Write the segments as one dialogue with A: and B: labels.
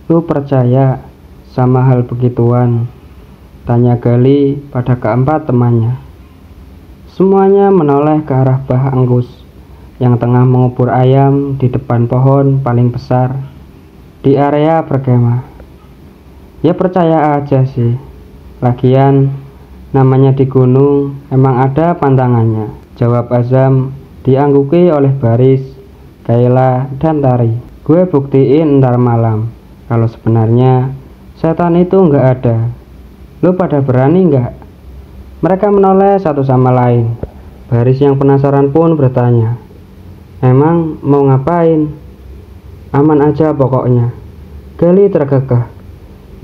A: Lu percaya sama hal begituan? Tanya Gali pada keempat temannya. Semuanya menoleh ke arah Mbah Anggus yang tengah mengubur ayam di depan pohon paling besar di area berkemah. Ya percaya aja sih. Lagian namanya di gunung emang ada pantangannya, jawab Azam diangguki oleh Baris, Kaila, dan Tari. Gue buktiin ntar malam kalau sebenarnya setan itu nggak ada. Lu pada berani nggak? Mereka menoleh satu sama lain. Baris yang penasaran pun bertanya, emang mau ngapain? Aman aja pokoknya. Gali terkekeh.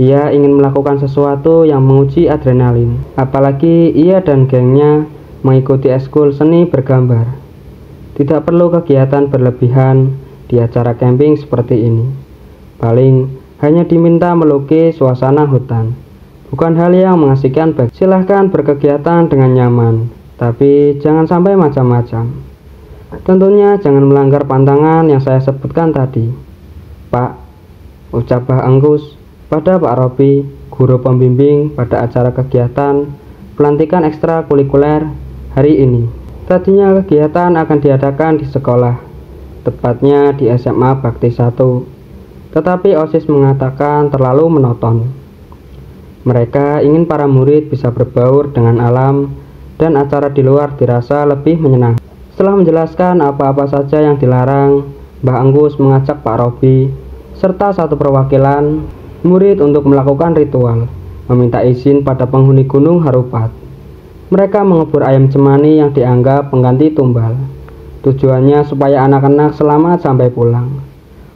A: Ia ingin melakukan sesuatu yang menguji adrenalin. Apalagi ia dan gengnya mengikuti ekskul seni bergambar. Tidak perlu kegiatan berlebihan di acara camping seperti ini. Paling hanya diminta melukis suasana hutan. Bukan hal yang mengasihkan bagi. Silahkan berkegiatan dengan nyaman, tapi jangan sampai macam-macam. Tentunya jangan melanggar pantangan yang saya sebutkan tadi. Pak, ucap Mbah Anggus pada Pak Robi, guru pembimbing pada acara kegiatan pelantikan ekstrakurikuler hari ini. Tadinya kegiatan akan diadakan di sekolah, tepatnya di SMA Bakti 1. Tetapi OSIS mengatakan terlalu monoton. Mereka ingin para murid bisa berbaur dengan alam dan acara di luar dirasa lebih menyenangkan. Setelah menjelaskan apa-apa saja yang dilarang, Mbah Anggus mengajak Pak Robi serta satu perwakilan murid untuk melakukan ritual, meminta izin pada penghuni Gunung Harupat. Mereka mengubur ayam cemani yang dianggap pengganti tumbal. Tujuannya supaya anak-anak selamat sampai pulang.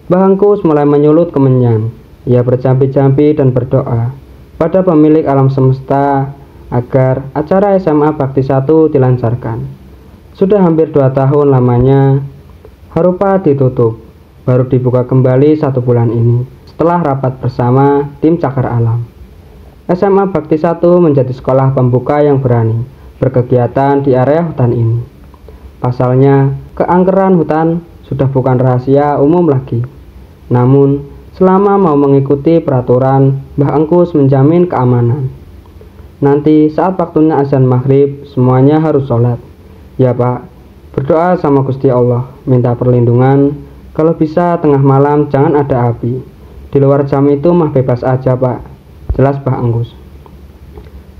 A: Mbah Anggus mulai menyulut kemenyan. Ia berjampi-jampi dan berdoa pada pemilik alam semesta agar acara SMA Bakti 1 dilancarkan. Sudah hampir 2 tahun lamanya Harupat ditutup, baru dibuka kembali 1 bulan ini setelah rapat bersama tim Cakar Alam. SMA Bakti 1 menjadi sekolah pembuka yang berani berkegiatan di area hutan ini. Pasalnya, keangkeran hutan sudah bukan rahasia umum lagi. Namun, selama mau mengikuti peraturan, Mbah Anggus menjamin keamanan. Nanti saat waktunya azan maghrib, semuanya harus sholat. Ya Pak, berdoa sama Gusti Allah, minta perlindungan. Kalau bisa tengah malam jangan ada api. Di luar jam itu mah bebas aja Pak, jelas Mbah Anggus.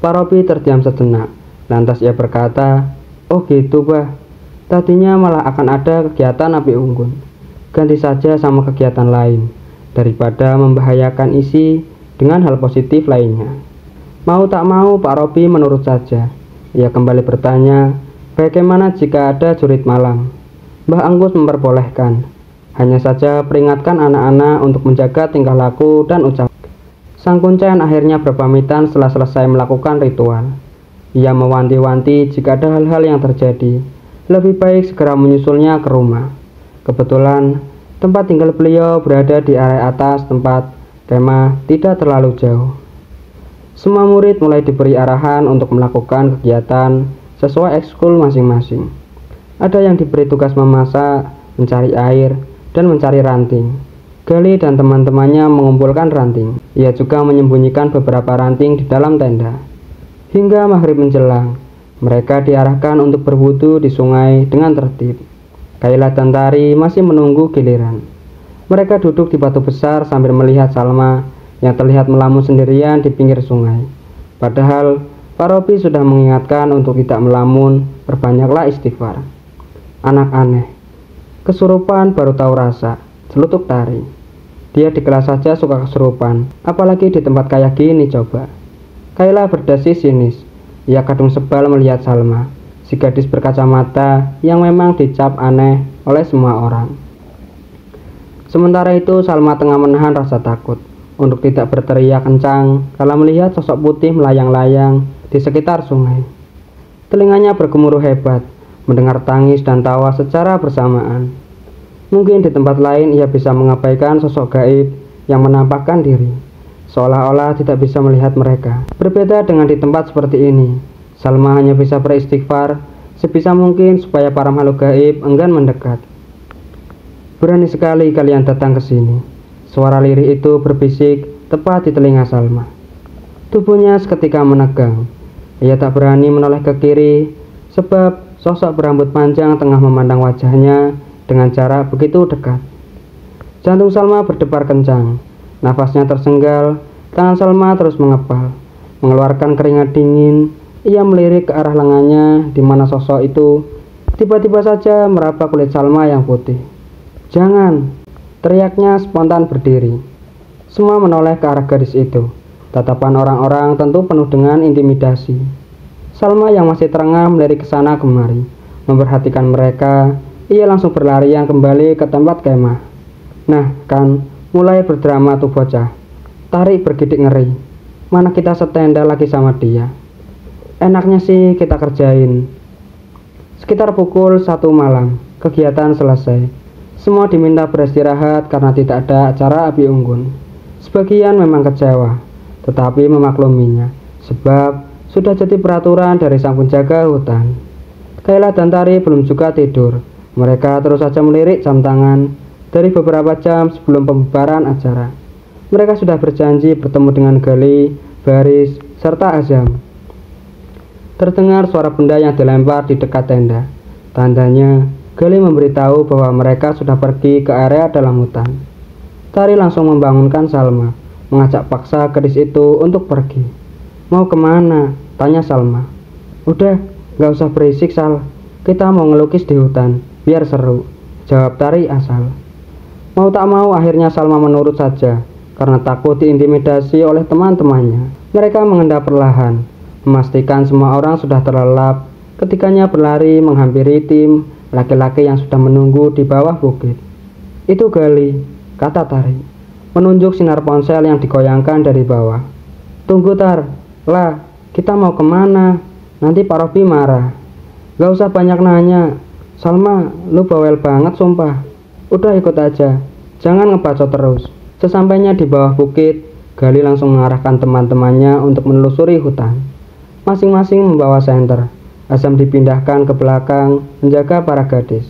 A: Pak Robi terdiam sejenak, lantas ia berkata, oh gitu Bah, tadinya malah akan ada kegiatan api unggun. Ganti saja sama kegiatan lain, daripada membahayakan isi dengan hal positif lainnya. Mau tak mau Pak Robi menurut saja. Ia kembali bertanya, bagaimana jika ada jurit malam? Mbah Anggus memperbolehkan. Hanya saja peringatkan anak-anak untuk menjaga tingkah laku dan ucapan. Sang kuncen akhirnya berpamitan setelah selesai melakukan ritual. Ia mewanti-wanti jika ada hal-hal yang terjadi, lebih baik segera menyusulnya ke rumah. Kebetulan tempat tinggal beliau berada di area atas tempat kemah tidak terlalu jauh. Semua murid mulai diberi arahan untuk melakukan kegiatan sesuai ekskul masing-masing. Ada yang diberi tugas memasak, mencari air, dan mencari ranting. Gali dan teman-temannya mengumpulkan ranting. Ia juga menyembunyikan beberapa ranting di dalam tenda. Hingga maghrib menjelang, mereka diarahkan untuk berwudu di sungai dengan tertib. Kaila dan Tari masih menunggu giliran. Mereka duduk di batu besar sambil melihat Salma yang terlihat melamun sendirian di pinggir sungai. Padahal Pak Robi sudah mengingatkan untuk tidak melamun, perbanyaklah istighfar. Anak aneh, kesurupan baru tahu rasa, celutuk Tari. Dia di kelas saja suka kesurupan, apalagi di tempat kayak gini coba. Kaila berdasi sinis. Ia kadung sebal melihat Salma, si gadis berkacamata yang memang dicap aneh oleh semua orang. Sementara itu Salma tengah menahan rasa takut untuk tidak berteriak kencang kalau melihat sosok putih melayang-layang di sekitar sungai. Telinganya bergemuruh hebat mendengar tangis dan tawa secara bersamaan. Mungkin di tempat lain ia bisa mengabaikan sosok gaib yang menampakkan diri, seolah-olah tidak bisa melihat mereka. Berbeda dengan di tempat seperti ini, Salma hanya bisa beristighfar sebisa mungkin supaya para makhluk gaib enggan mendekat. Berani sekali kalian datang ke sini. Suara lirih itu berbisik tepat di telinga Salma. Tubuhnya seketika menegang. Ia tak berani menoleh ke kiri, sebab sosok berambut panjang tengah memandang wajahnya dengan jarak begitu dekat. Jantung Salma berdebar kencang, nafasnya tersenggal, tangan Salma terus mengepal, mengeluarkan keringat dingin. Ia melirik ke arah lengannya di mana sosok itu tiba-tiba saja meraba kulit Salma yang putih. "Jangan!" teriaknya spontan berdiri. Semua menoleh ke arah gadis itu. Tatapan orang-orang tentu penuh dengan intimidasi. Salma yang masih terengah melirik ke sana kemari, memperhatikan mereka. Ia langsung berlarian kembali ke tempat kemah. "Nah kan, mulai berdrama tuh bocah. Tarik bergidik ngeri. Mana kita setenda lagi sama dia. Enaknya sih kita kerjain." Sekitar pukul 1 malam, kegiatan selesai. Semua diminta beristirahat karena tidak ada acara api unggun. Sebagian memang kecewa, tetapi memakluminya, sebab sudah jadi peraturan dari sang penjaga hutan. Kayla dan Tari belum juga tidur. Mereka terus saja melirik jam tangan. Dari beberapa jam sebelum pembubaran acara, mereka sudah berjanji bertemu dengan Gali, Baris, serta Azam. Terdengar suara benda yang dilempar di dekat tenda. Tandanya Gali memberitahu bahwa mereka sudah pergi ke area dalam hutan. Tari langsung membangunkan Salma, mengajak paksa gadis itu untuk pergi. "Mau kemana?" tanya Salma. "Udah, gak usah berisik Sal. Kita mau ngelukis di hutan, biar seru," jawab Tari asal. Mau tak mau akhirnya Salma menurut saja, karena takut diintimidasi oleh teman-temannya. Mereka mengendap perlahan, memastikan semua orang sudah terlelap. Ketiganya berlari menghampiri tim laki-laki yang sudah menunggu di bawah bukit. "Itu Gali," kata Tari, menunjuk sinar ponsel yang digoyangkan dari bawah. "Tunggu Tar, lah, kita mau kemana? Nanti Pak Robi marah." "Gak usah banyak nanya. Salma, lu bawel banget sumpah. Udah ikut aja, jangan ngebacot terus." Sesampainya di bawah bukit, Gali langsung mengarahkan teman-temannya untuk menelusuri hutan. Masing-masing membawa senter. Azam dipindahkan ke belakang menjaga para gadis.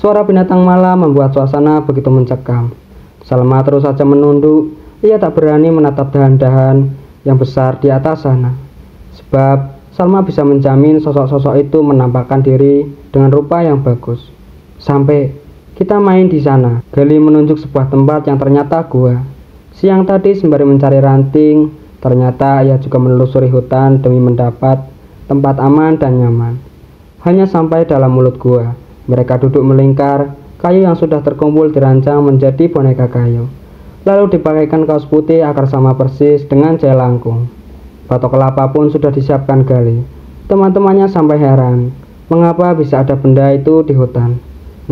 A: Suara binatang malam membuat suasana begitu mencekam. Salma terus saja menunduk. Ia tak berani menatap dahan-dahan yang besar di atas sana, sebab Salma bisa menjamin sosok-sosok itu menampakkan diri dengan rupa yang bagus. "Sampai, kita main di sana." Gali menunjuk sebuah tempat yang ternyata gua. Siang tadi sembari mencari ranting, ternyata ia juga menelusuri hutan demi mendapat tempat aman dan nyaman. Hanya sampai dalam mulut gua, mereka duduk melingkar. Kayu yang sudah terkumpul dirancang menjadi boneka kayu, lalu dipakaikan kaos putih akar sama persis dengan jelangkung. Batok kelapa pun sudah disiapkan Gali. Teman-temannya sampai heran, mengapa bisa ada benda itu di hutan.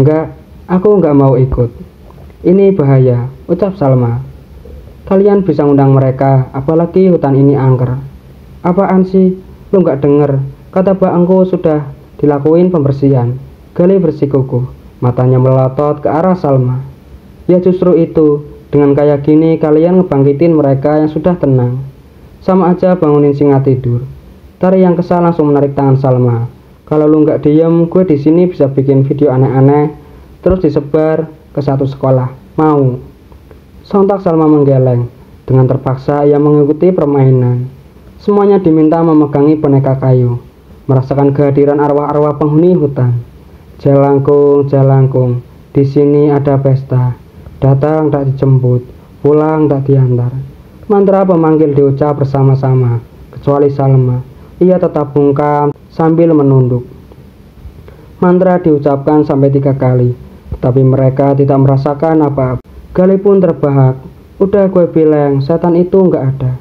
A: "Enggak, aku enggak mau ikut. Ini bahaya," ucap Salma. "Kalian bisa undang mereka, apalagi hutan ini angker." "Apaan sih? Lu nggak denger? Kata bangku sudah dilakuin pembersihan." Gali bersikukuh, matanya melotot ke arah Salma. "Ya justru itu, dengan kayak gini kalian ngebangkitin mereka yang sudah tenang. Sama aja bangunin singa tidur." Tari yang kesal langsung menarik tangan Salma. "Kalau lu nggak diem, gue di sini bisa bikin video aneh-aneh, terus disebar ke satu sekolah. Mau?" Sontak Salma menggeleng. Dengan terpaksa ia mengikuti permainan. Semuanya diminta memegangi boneka kayu, merasakan kehadiran arwah-arwah penghuni hutan. "Jelangkung, jelangkung, di sini ada pesta. Datang tak dijemput, pulang tak diantar." Mantra pemanggil diucap bersama-sama, kecuali Salma. Ia tetap bungkam sambil menunduk. Mantra diucapkan sampai 3 kali, tetapi mereka tidak merasakan apa-apa. Gali pun terbahak. "Udah gue bilang, setan itu nggak ada.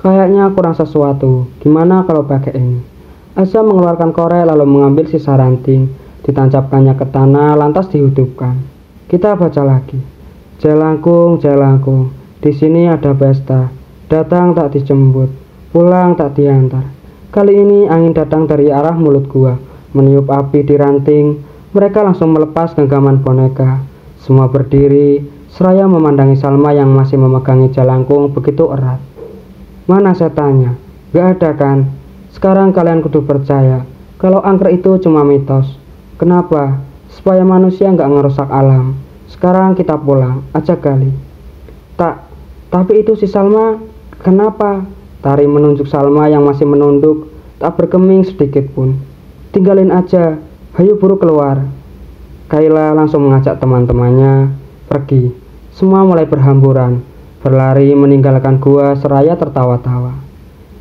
A: Kayaknya kurang sesuatu. Gimana kalau pakai ini?" Azam mengeluarkan korek lalu mengambil sisa ranting, ditancapkannya ke tanah lantas dihidupkan. Kita baca lagi. "Jelangkung, jelangkung, di sini ada pesta. Datang tak dijemput, pulang tak diantar." Kali ini angin datang dari arah mulut gua, meniup api di ranting. Mereka langsung melepas genggaman boneka. Semua berdiri, seraya memandangi Salma yang masih memegangi jelangkung begitu erat. "Mana setannya? Gak ada kan? Sekarang kalian kudu percaya kalau angker itu cuma mitos. Kenapa? Supaya manusia gak ngerusak alam. Sekarang kita pulang, ajak Gali." Tapi itu si Salma, kenapa? Tari menunjuk Salma yang masih menunduk, tak bergeming sedikit pun. Tinggalin aja, hayu buru keluar. Kayla langsung mengajak teman-temannya pergi. Semua mulai berhamburan, berlari meninggalkan gua seraya tertawa-tawa.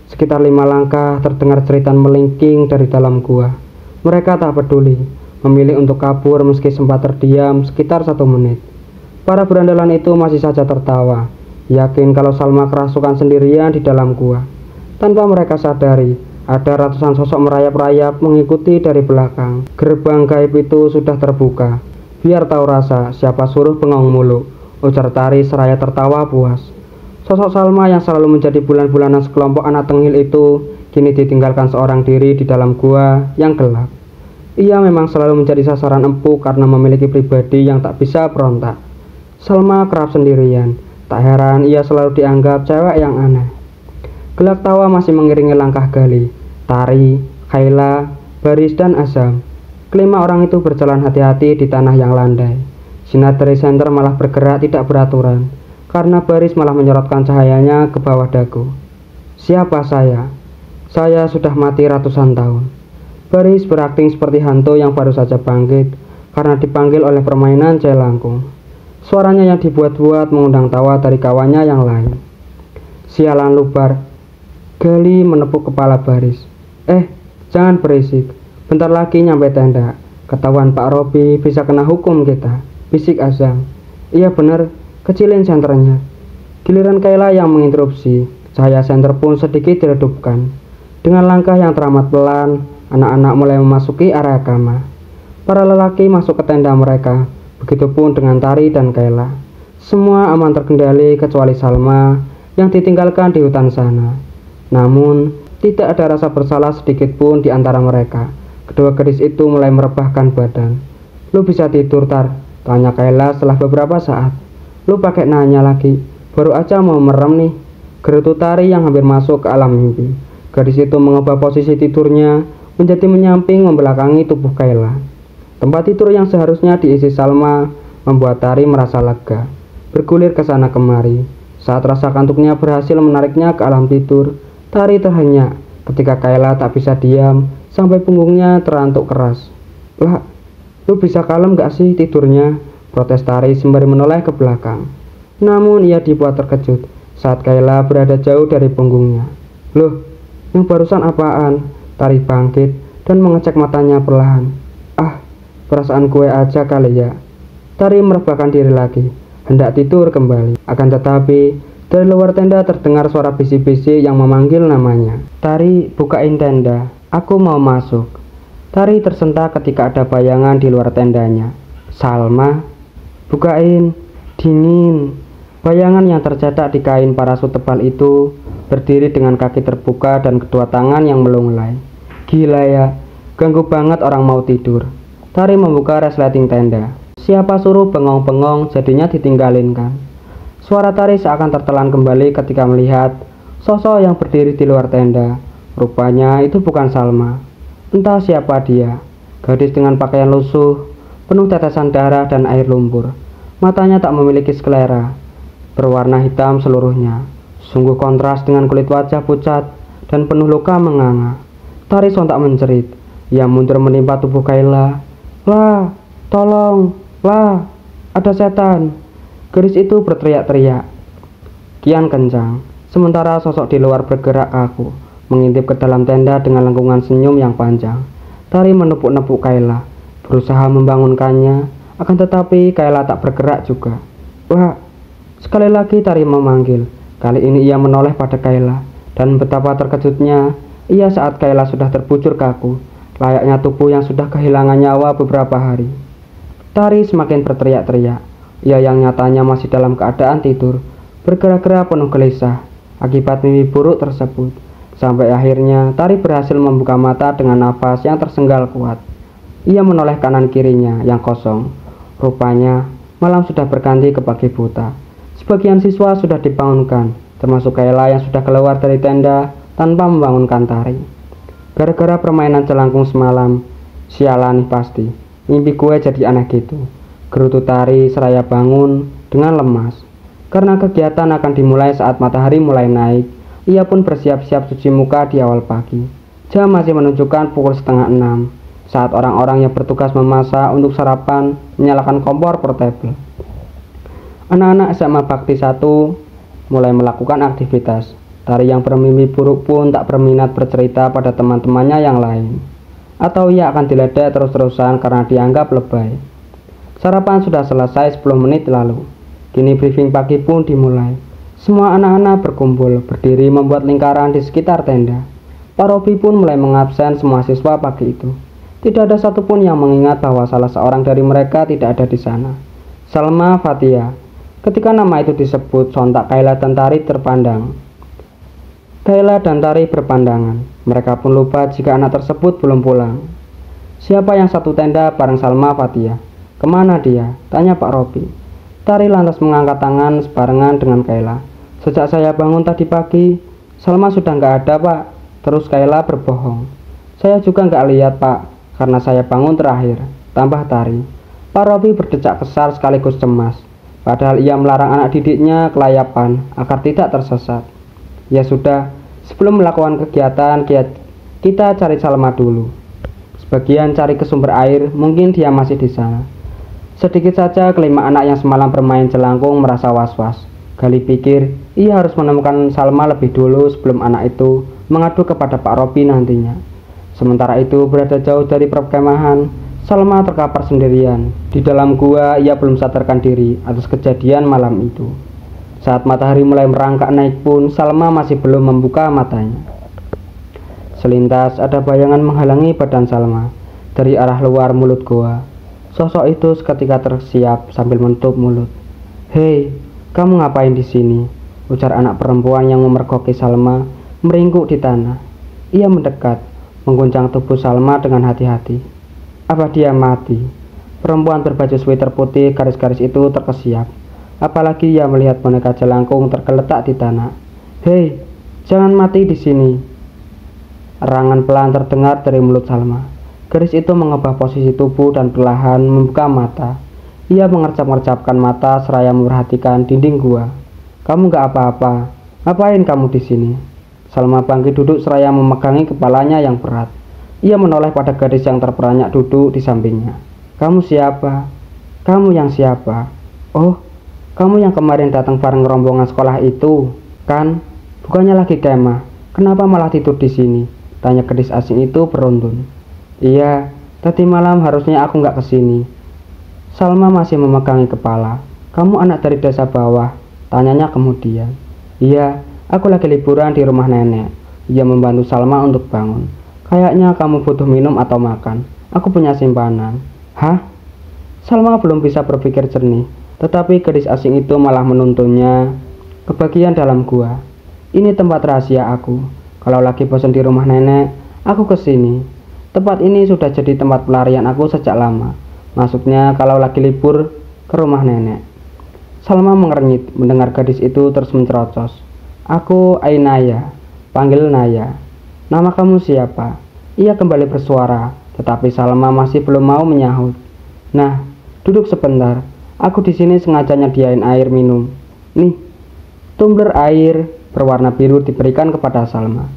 A: Sekitar 5 langkah terdengar jeritan melingking dari dalam gua. Mereka tak peduli, memilih untuk kabur meski sempat terdiam sekitar 1 menit. Para berandalan itu masih saja tertawa, yakin kalau Salma kerasukan sendirian di dalam gua. Tanpa mereka sadari, ada ratusan sosok merayap-rayap mengikuti dari belakang. Gerbang gaib itu sudah terbuka. Biar tahu rasa, siapa suruh bengong mulu, ujar Tari seraya tertawa puas. Sosok Salma yang selalu menjadi bulan-bulanan sekelompok anak tengil itu kini ditinggalkan seorang diri di dalam gua yang gelap. Ia memang selalu menjadi sasaran empuk karena memiliki pribadi yang tak bisa berontak. Salma kerap sendirian, tak heran ia selalu dianggap cewek yang aneh. Gelak tawa masih mengiringi langkah Gali, Tari, Kayla, Baris, dan Azam. Kelima orang itu berjalan hati-hati di tanah yang landai. Sinar dari senter malah bergerak tidak beraturan, karena Baris malah menyorotkan cahayanya ke bawah dagu. Siapa saya? Saya sudah mati ratusan tahun. Baris berakting seperti hantu yang baru saja bangkit, karena dipanggil oleh permainan celangkung. Suaranya yang dibuat-buat mengundang tawa dari kawannya yang lain. Sialan lubar. Gali menepuk kepala Baris. Jangan berisik. Bentar lagi nyampe tenda. Ketahuan Pak Robi bisa kena hukum kita, bisik Azam. Iya bener, kecilin senternya. Giliran Kayla yang menginterupsi. Cahaya senter pun sedikit diredupkan. Dengan langkah yang teramat pelan, anak-anak mulai memasuki area kamar. Para lelaki masuk ke tenda mereka. Begitupun dengan Tari dan Kayla. Semua aman terkendali kecuali Salma yang ditinggalkan di hutan sana. Namun, tidak ada rasa bersalah sedikit pun di antara mereka. Kedua gadis itu mulai merebahkan badan. Lu bisa tidur, Tar? Tanya Kayla setelah beberapa saat. Lu pakai nanya lagi, baru aja mau merem nih. Gerutu Tari yang hampir masuk ke alam mimpi. Gadis itu mengubah posisi tidurnya menjadi menyamping membelakangi tubuh Kayla. Tempat tidur yang seharusnya diisi Salma membuat Tari merasa lega. Bergulir ke sana kemari. Saat rasa kantuknya berhasil menariknya ke alam tidur, Tari terhenyak ketika Kayla tak bisa diam sampai punggungnya terantuk keras. Lah, lu bisa kalem gak sih tidurnya? Protes Tari sembari menoleh ke belakang. Namun ia dibuat terkejut saat Kayla berada jauh dari punggungnya. Loh, yang barusan apaan? Tari bangkit dan mengecek matanya perlahan. Perasaan gue aja kali ya. Tari merebahkan diri lagi, hendak tidur kembali. Akan tetapi, dari luar tenda terdengar suara bisi-bisi yang memanggil namanya. Tari, bukain tenda, aku mau masuk. Tari tersentak ketika ada bayangan di luar tendanya. Salma, bukain, dingin. Bayangan yang tercetak di kain parasut tebal itu berdiri dengan kaki terbuka dan kedua tangan yang melunglai. Gila ya, ganggu banget orang mau tidur. Tari membuka resleting tenda. Siapa suruh bengong-bengong jadinya ditinggalin kan. Suara Tari seakan tertelan kembali ketika melihat sosok yang berdiri di luar tenda. Rupanya itu bukan Salma. Entah siapa dia. Gadis dengan pakaian lusuh, penuh tetesan darah dan air lumpur. Matanya tak memiliki sklera, berwarna hitam seluruhnya. Sungguh kontras dengan kulit wajah pucat dan penuh luka menganga. Tari sontak menjerit. Ia mundur menimpa tubuh Kayla. Lah, tolong, lah, ada setan. Gadis itu berteriak-teriak kian kencang, sementara sosok di luar bergerak kaku, mengintip ke dalam tenda dengan lengkungan senyum yang panjang. Tari menepuk-nepuk Kayla, berusaha membangunkannya, akan tetapi Kayla tak bergerak juga. Lah, sekali lagi Tari memanggil. Kali ini ia menoleh pada Kayla, dan betapa terkejutnya ia saat Kayla sudah terbujur kaku, layaknya tubuh yang sudah kehilangan nyawa beberapa hari. Tari semakin berteriak-teriak. Ia yang nyatanya masih dalam keadaan tidur, bergerak-gerak penuh gelisah akibat mimpi buruk tersebut. Sampai akhirnya Tari berhasil membuka mata dengan nafas yang tersenggal kuat. Ia menoleh kanan kirinya yang kosong. Rupanya malam sudah berganti ke pagi buta. Sebagian siswa sudah dibangunkan, termasuk Kayla yang sudah keluar dari tenda tanpa membangunkan Tari. Gara-gara permainan celangkung semalam, sialan nih pasti, mimpi gue jadi aneh gitu. Gerutu Tari seraya bangun dengan lemas. Karena kegiatan akan dimulai saat matahari mulai naik, ia pun bersiap-siap cuci muka di awal pagi. Jam masih menunjukkan pukul 5:30 saat orang-orang yang bertugas memasak untuk sarapan menyalakan kompor portable. Anak-anak SMA Bakti 1 mulai melakukan aktivitas. Tari yang bermimpi buruk pun tak berminat bercerita pada teman-temannya yang lain. Atau ia akan diledek terus-terusan karena dianggap lebay. Sarapan sudah selesai 10 menit lalu. Kini briefing pagi pun dimulai. Semua anak-anak berkumpul, berdiri membuat lingkaran di sekitar tenda. Pak Robi pun mulai mengabsen semua siswa pagi itu. Tidak ada satupun yang mengingat bahwa salah seorang dari mereka tidak ada di sana. Salma Fatia. Ketika nama itu disebut, sontak Kayla dan Tari terpandang. Kayla dan Tari berpandangan. Mereka pun lupa jika anak tersebut belum pulang. Siapa yang satu tenda bareng Salma Fatia? Kemana dia? Tanya Pak Robi. Tari lantas mengangkat tangan sebarengan dengan Kayla. Sejak saya bangun tadi pagi, Salma sudah nggak ada, Pak. Terus Kayla berbohong. Saya juga nggak lihat, Pak, karena saya bangun terakhir. Tambah Tari. Pak Robi berdecak kesal sekaligus cemas. Padahal ia melarang anak didiknya kelayapan agar tidak tersesat. Ya sudah, sebelum melakukan kegiatan, kita cari Salma dulu. Sebagian cari ke sumber air, mungkin dia masih di sana. Sedikit saja kelima anak yang semalam bermain jelangkung merasa was-was. Gali pikir, ia harus menemukan Salma lebih dulu sebelum anak itu mengadu kepada Pak Robi nantinya. Sementara itu, berada jauh dari perkemahan, Salma terkapar sendirian. Di dalam gua, ia belum sadarkan diri atas kejadian malam itu. Saat matahari mulai merangkak naik pun, Salma masih belum membuka matanya. Selintas ada bayangan menghalangi badan Salma dari arah luar mulut gua. Sosok itu seketika tersiap sambil menutup mulut. "Hei, kamu ngapain di sini?" ujar anak perempuan yang memergoki Salma, meringkuk di tanah. Ia mendekat, mengguncang tubuh Salma dengan hati-hati. Apa dia mati? Perempuan berbaju sweater putih garis-garis itu terkesiap. Apalagi ia melihat boneka jelangkung tergeletak di tanah. "Hei, jangan mati di sini." Erangan pelan terdengar dari mulut Salma. Garis itu mengubah posisi tubuh dan perlahan membuka mata. Ia mengercap-ngercapkan mata seraya memperhatikan dinding gua. "Kamu gak apa-apa. Ngapain kamu di sini?" Salma bangkit duduk seraya memegangi kepalanya yang berat. Ia menoleh pada gadis yang terperanjat duduk di sampingnya. "Kamu siapa? Kamu yang siapa?" "Oh, kamu yang kemarin datang bareng rombongan sekolah itu, kan? Bukannya lagi kemah. Kenapa malah tidur di sini?" tanya gadis asing itu beruntun. "Iya, tadi malam harusnya aku nggak kesini." Salma masih memegangi kepala. "Kamu anak dari desa bawah?" tanyanya kemudian. "Iya, aku lagi liburan di rumah nenek." Ia membantu Salma untuk bangun. "Kayaknya kamu butuh minum atau makan. Aku punya simpanan." "Hah?" Salma belum bisa berpikir jernih. Tetapi gadis asing itu malah menuntunnya ke bagian dalam gua. "Ini tempat rahasia aku. Kalau lagi bosan di rumah nenek, aku kesini. Tempat ini sudah jadi tempat pelarian aku sejak lama. Maksudnya kalau lagi libur ke rumah nenek." Salma mengernyit mendengar gadis itu terus mencerocos. "Aku Ainaya, panggil Naya." "Nama kamu siapa?" Ia kembali bersuara, tetapi Salma masih belum mau menyahut. "Nah, duduk sebentar. Aku di sini sengaja nyediain air minum. Nih." Tumbler air berwarna biru diberikan kepada Salma.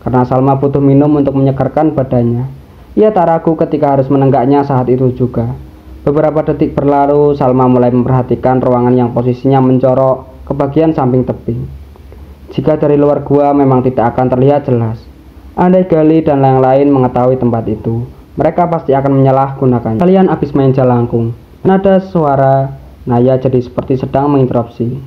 A: Karena Salma butuh minum untuk menyegarkan badannya. Ia tak ragu ketika harus menenggaknya saat itu juga. Beberapa detik berlalu, Salma mulai memperhatikan ruangan yang posisinya mencorok ke bagian samping tebing. Jika dari luar gua memang tidak akan terlihat jelas. Andai Gali dan yang lain mengetahui tempat itu, mereka pasti akan menyalahgunakannya. "Kalian habis main jelangkung?" Nada suara Naya jadi seperti sedang menginterupsi.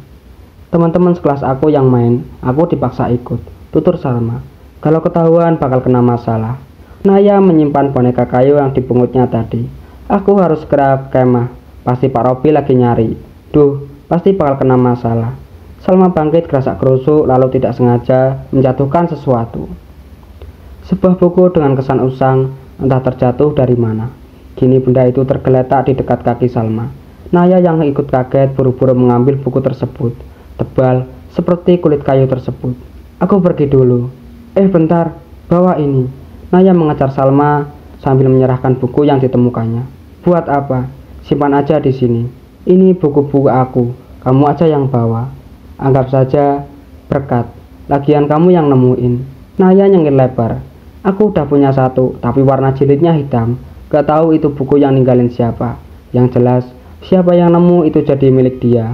A: "Teman-teman sekelas aku yang main, aku dipaksa ikut," tutur Salma. "Kalau ketahuan bakal kena masalah." Naya menyimpan boneka kayu yang dipungutnya tadi. "Aku harus segera kemah. Pasti Pak Robi lagi nyari. Duh, pasti bakal kena masalah." Salma bangkit gerasak gerusuk lalu tidak sengaja menjatuhkan sesuatu. Sebuah buku dengan kesan usang, entah terjatuh dari mana. Kini benda itu tergeletak di dekat kaki Salma. Naya yang ikut kaget buru-buru mengambil buku tersebut. Tebal, seperti kulit kayu tersebut. "Aku pergi dulu." Bentar, bawa ini." Naya mengejar Salma sambil menyerahkan buku yang ditemukannya. "Buat apa? Simpan aja di sini. Ini buku-buku aku. Kamu aja yang bawa." Anggap saja berkat. Lagian kamu yang nemuin. Naya nyengir lebar. Aku udah punya satu, tapi warna jilidnya hitam. Gak tahu itu buku yang ninggalin siapa. Yang jelas, siapa yang nemu itu jadi milik dia.